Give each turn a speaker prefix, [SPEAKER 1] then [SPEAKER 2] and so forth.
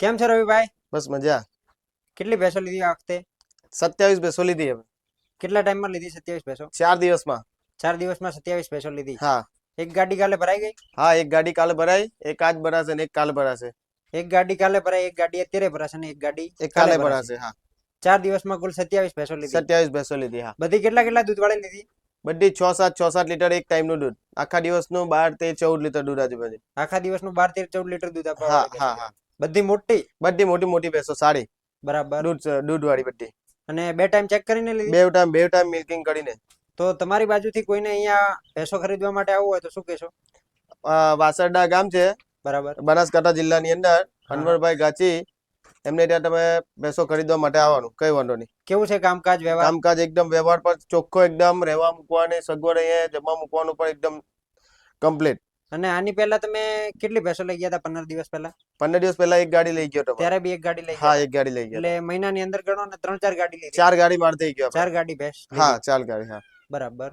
[SPEAKER 1] કેમ છે રવિભાઈ?
[SPEAKER 2] બસ મજા.
[SPEAKER 1] કેટલી ભેંસો લીધી આ વખતે?
[SPEAKER 2] 27 ભેંસો લીધી હવે
[SPEAKER 1] કેટલા ટાઈમમાં લીધી 27 ભેંસો?
[SPEAKER 2] 4 દિવસમાં.
[SPEAKER 1] 4 દિવસમાં 27 ભેંસો લીધી.
[SPEAKER 2] હા
[SPEAKER 1] એક ગાડી કાલે ભરાઈ ગઈ?
[SPEAKER 2] હા, એક ગાડી કાલે ભરાઈ, એક આજ ભરાશે ને એક કાલે ભરાશે.
[SPEAKER 1] એક ગાડી કાલે ભરાઈ, એક ગાડી અત્યારે ભરાશે ને એક ગાડી
[SPEAKER 2] એક
[SPEAKER 1] કાલે
[SPEAKER 2] કાલે
[SPEAKER 1] ભરાશે.
[SPEAKER 2] ભરાશે. હા
[SPEAKER 1] 4 દિવસમાં કુલ 27 ભેંસો લીધી.
[SPEAKER 2] 27 ભેંસો લીધી. હા
[SPEAKER 1] બધી કેટલા દૂધ વાળી લીધી?
[SPEAKER 2] બધી 6-7 લીટર એક ટાઈમનું દૂધ. આખા દિવસનું 12-13-14 લીટર દૂધ આજુબાજુ.
[SPEAKER 1] આખા દિવસનું 12-13-14 લીટર દૂધ આપવા
[SPEAKER 2] હા
[SPEAKER 1] વાળી
[SPEAKER 2] હા
[SPEAKER 1] ભેંસો
[SPEAKER 2] હા,
[SPEAKER 1] લીધી. બધી મોટી?
[SPEAKER 2] બધી મોટી મોટી ભેંસો સારી
[SPEAKER 1] બરાબર.
[SPEAKER 2] દૂધ વાળી બધી.
[SPEAKER 1] અને 2 ટાઈમ ચેક કરીને લીધી?
[SPEAKER 2] બે ટાઈમ મિલ્કિંગ કરીને.
[SPEAKER 1] તો તમારી બાજુથી કોઈને અહીંયા ભેંસો ખરીદવા માટે આવવું હોય તો શું કહેશો?
[SPEAKER 2] વાસરડા ગામ છે,
[SPEAKER 1] બરાબર.
[SPEAKER 2] બનાસકાંઠા જિલ્લાની અંદર.
[SPEAKER 1] હા.
[SPEAKER 2] અનવરભાઈ ગાચી, એમને ત્યાં તમે ભેંસો ખરીદવા માટે આવવાનું, કઈ વાંધો નહીં.
[SPEAKER 1] કેવું છે કામકાજ વ્યવહાર?
[SPEAKER 2] કામકાજ એકદમ વ્યવહાર પર ચોખ્ખો, એકદમ રહેવા મૂકવાની સગવડ, અહીંયા જમવા મૂકવાનું પણ એકદમ કમ્પ્લીટ.
[SPEAKER 1] અને આની પહેલા તમે કેટલી ભેંસો લઈ ગયા હતા 15 દિવસ પહેલા?
[SPEAKER 2] 15 દિવસ પહેલા એક ગાડી લઈ ગયો તો.
[SPEAKER 1] ત્યારે બી એક ગાડી લઈ
[SPEAKER 2] હા,
[SPEAKER 1] ગયા
[SPEAKER 2] એક ગાડી લઈ
[SPEAKER 1] હતા.
[SPEAKER 2] ગયો.
[SPEAKER 1] એટલે મહિનાની અંદર ગણો ને 3-4 ગાડી લીધી.
[SPEAKER 2] 4 ગાડી માર થઈ ગયો.
[SPEAKER 1] 4 ગાડી ભેંસ
[SPEAKER 2] હા,
[SPEAKER 1] લીધી.
[SPEAKER 2] 4 ગાડી. હા
[SPEAKER 1] બરાબર.